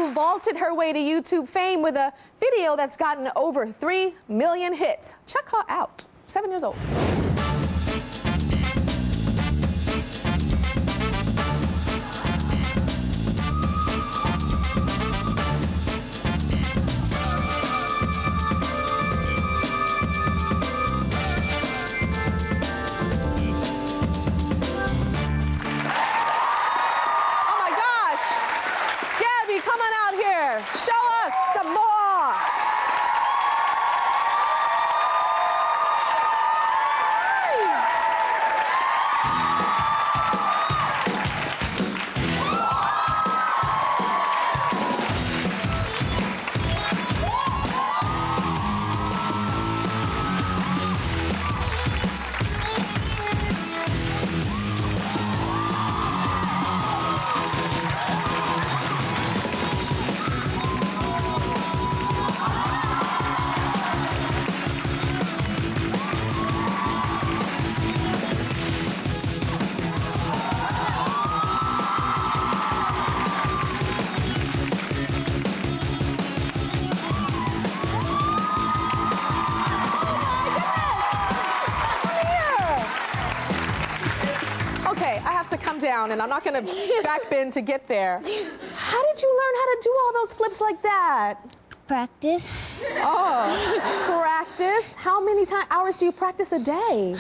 who vaulted her way to YouTube fame with a video that's gotten over 3 million hits. Check her out. 7 years old. Come on out here. Show us some more. Okay, I have to come down, and I'm not gonna backbend to get there. How did you learn how to do all those flips like that? Practice. Oh, practice? How many hours do you practice a day?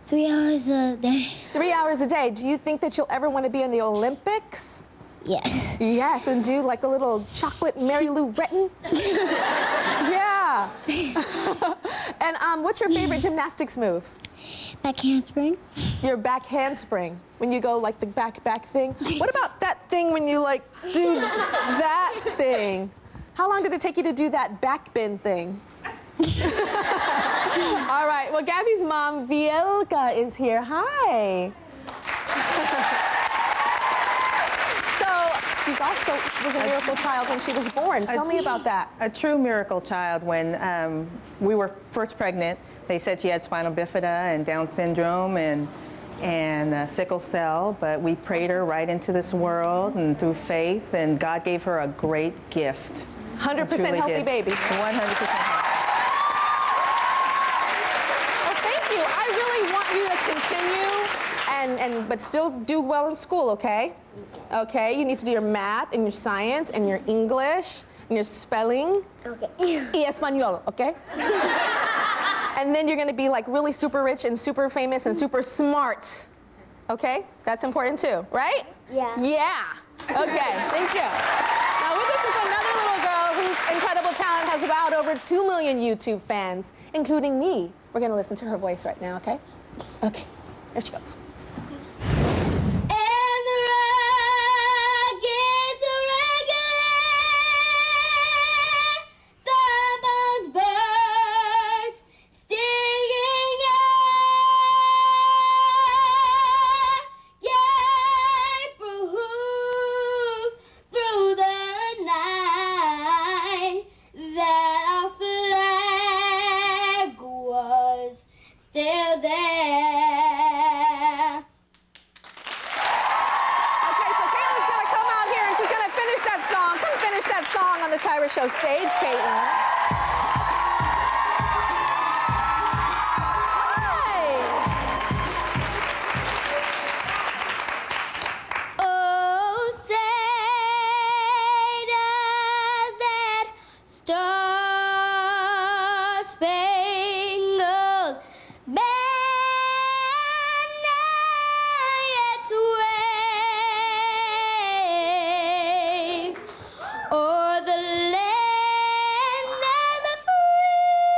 3 hours a day. 3 hours a day. Do you think that you'll ever want to be in the Olympics? Yes. Yes, and do like a little chocolate Mary Lou Retton? Yeah. And what's your favorite gymnastics move? Back handspring. Your back handspring, when you go like the back thing. What about that thing when you like do that thing? How long did it take you to do that back bend thing? All right, well, Gabby's mom, Vielka, is here. Hi. She also was a miracle child when she was born. Tell me about that. A true miracle child. When we were first pregnant, they said she had spinal bifida and Down syndrome and sickle cell, but we prayed her right into this world and through faith, and God gave her a great gift. 100% healthy baby. 100% healthy. Well, thank you. I really want you to continue but still do well in school, okay? Okay, you need to do your math and your science and your English and your spelling. Okay. Y español, okay? And then you're gonna be like really super rich and super famous and super smart. Okay? That's important too, right? Yeah. Yeah. Okay, thank you. Now with us is another little girl whose incredible talent has about over 2 million YouTube fans, including me. We're gonna listen to her voice right now, okay? Okay, here she goes. Song on the Tyra Show stage, Caitlin. Hi. Oh, say does that star-spangled banner yet wave o'er the land of the free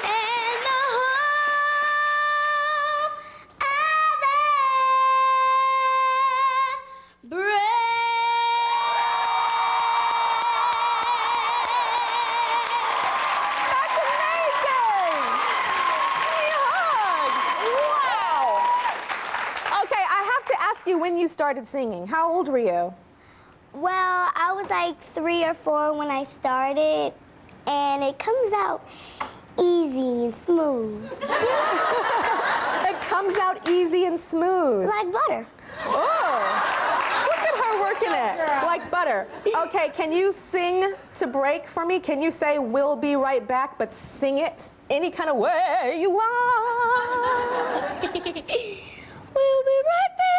and the home of the brave. That's amazing! Give me a hug. Wow. Okay, I have to ask you when you started singing. How old were you? Well, I was like 3 or 4 when I started, and it comes out easy and smooth. It comes out easy and smooth. Like butter. Oh. better. Okay, can you sing to break for me? Can you say "we'll be right back," but sing it any kind of way you want? We'll be right back.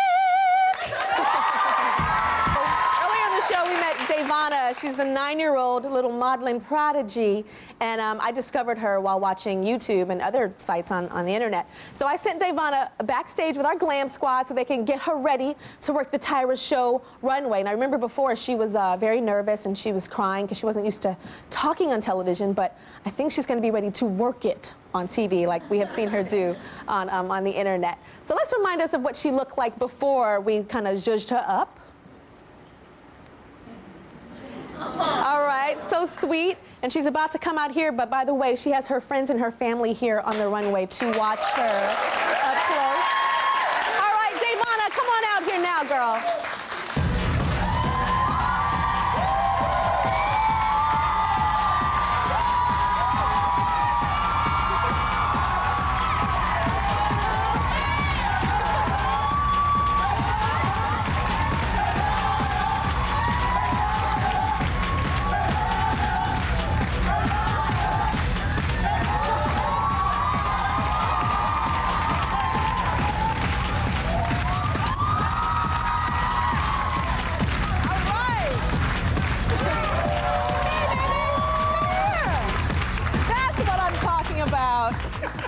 Earlier in the show, we met Davana. She's the 9-year-old little modeling prodigy, and I discovered her while watching YouTube and other sites on the internet. So I sent Davana backstage with our glam squad so they can get her ready to work the Tyra show runway. And I remember before she was very nervous and she was crying because she wasn't used to talking on television, but I think she's going to be ready to work it on TV like we have seen her do on the internet. So let's remind us of what she looked like before we kind of zhuzhed her up. All right, so sweet. And she's about to come out here, but by the way, she has her friends and her family here on the runway to watch her up close. All right, Davana, come on out here now, girl.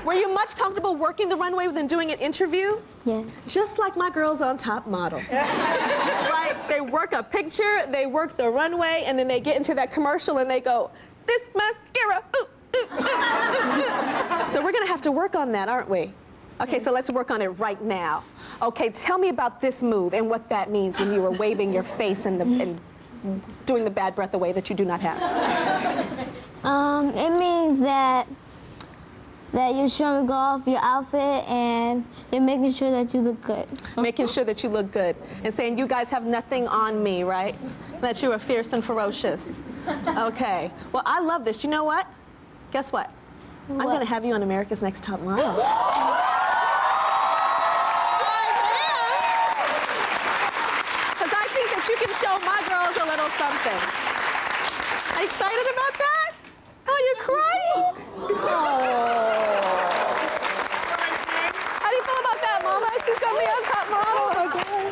Were you much comfortable working the runway than doing an interview? Yes. Just like my girls on Top Model. Right? They work a picture, they work the runway, and then they get into that commercial and they go, "This mascara, ooh, ooh, ooh, ooh, ooh." So we're gonna have to work on that, aren't we? Okay, so let's work on it right now. Okay, tell me about this move and what that means when you were waving your face and doing the bad breath away that you do not have. It means that you're showing off your outfit and you're making sure that you look good. Making sure that you look good. And saying, you guys have nothing on me, right? That you are fierce and ferocious. Okay. Well, I love this. You know what? Guess what? I'm going to have you on America's Next Top Model. Because I think that you can show my girls a little something. Are you excited about that? Oh, you're crying? How do you feel about that, Mama? She's going to be on Top Model again.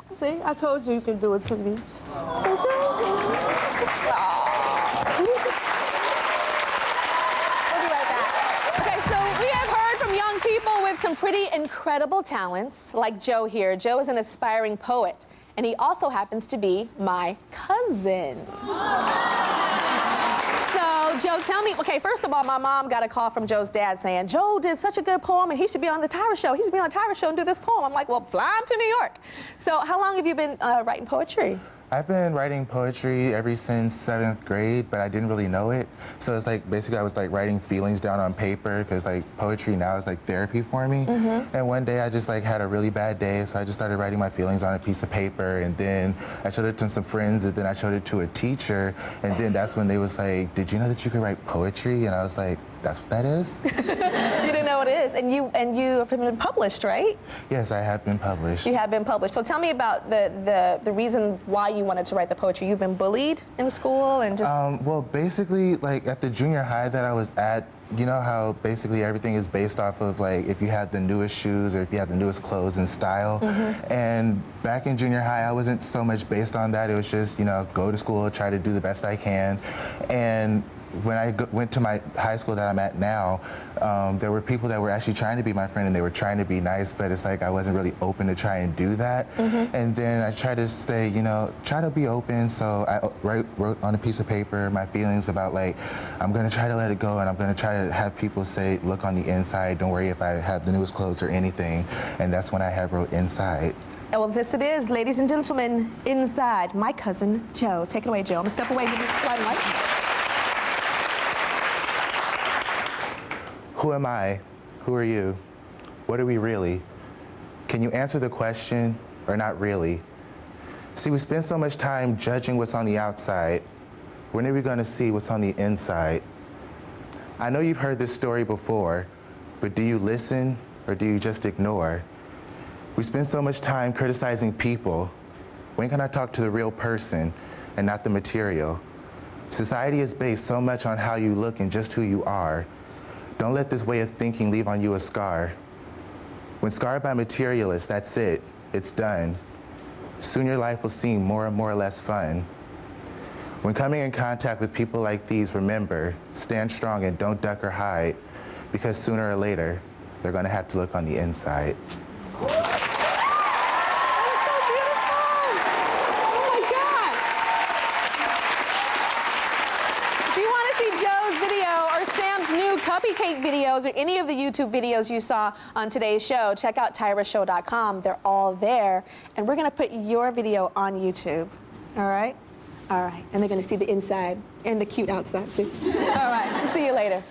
See, I told you you can do it to me. Okay, so we have heard from young people with some pretty incredible talents, like Joe here. Joe is an aspiring poet, and he also happens to be my cousin. So, Joe, tell me, okay, first of all, my mom got a call from Joe's dad saying, Joe did such a good poem, and he should be on the Tyra show. He should be on the Tyra show and do this poem. I'm like, well, fly him to New York. So, how long have you been writing poetry? I've been writing poetry ever since 7th grade, but I didn't really know it. So it's like, basically I was like writing feelings down on paper, because like poetry now is like therapy for me. And one day I just like had a really bad day, so I just started writing my feelings on a piece of paper, and then I showed it to some friends, and then I showed it to a teacher, and then that's when they was like, did you know that you could write poetry? And I was like, that's what that is? You didn't know what it is, and you have been published, right? Yes, I have been published. You have been published. So tell me about the reason why you wanted to write the poetry. You've been bullied in school and just... Well, basically, like at the junior high that I was at, you know how basically everything is based off of like if you had the newest shoes or if you had the newest clothes and style. And back in junior high, I wasn't so much based on that. It was just, you know, go to school, try to do the best I can. And when I went to my high school that I'm at now, there were people that were actually trying to be my friend and they were trying to be nice, but it's like I wasn't really open to try and do that. And then I tried to stay, you know, try to be open. So I wrote on a piece of paper my feelings about like, I'm gonna try to let it go, and I'm gonna try to have people say, look on the inside, don't worry if I have the newest clothes or anything. And that's when I had wrote Inside. Well, this it is, ladies and gentlemen, Inside, my cousin, Joe. Take it away, Joe. I'm gonna step away, give you the limelight. Who am I? Who are you? What are we really? Can you answer the question or not really? See, we spend so much time judging what's on the outside. When are we gonna see what's on the inside? I know you've heard this story before, but do you listen or do you just ignore? We spend so much time criticizing people, When can I talk to the real person and not the material? Society is based so much on how you look and just who you are. Don't let this way of thinking leave on you a scar. When scarred by materialists, that's it. It's done. Soon your life will seem more and more less fun. When coming in contact with people like these, remember, stand strong and don't duck or hide, because sooner or later, they're going to have to look on the inside. Cupcake videos or any of the YouTube videos you saw on today's show, check out tyrashow.com. They're all there. And we're going to put your video on YouTube. All right? All right. And they're going to see the inside and the cute outside, too. All right. See you later.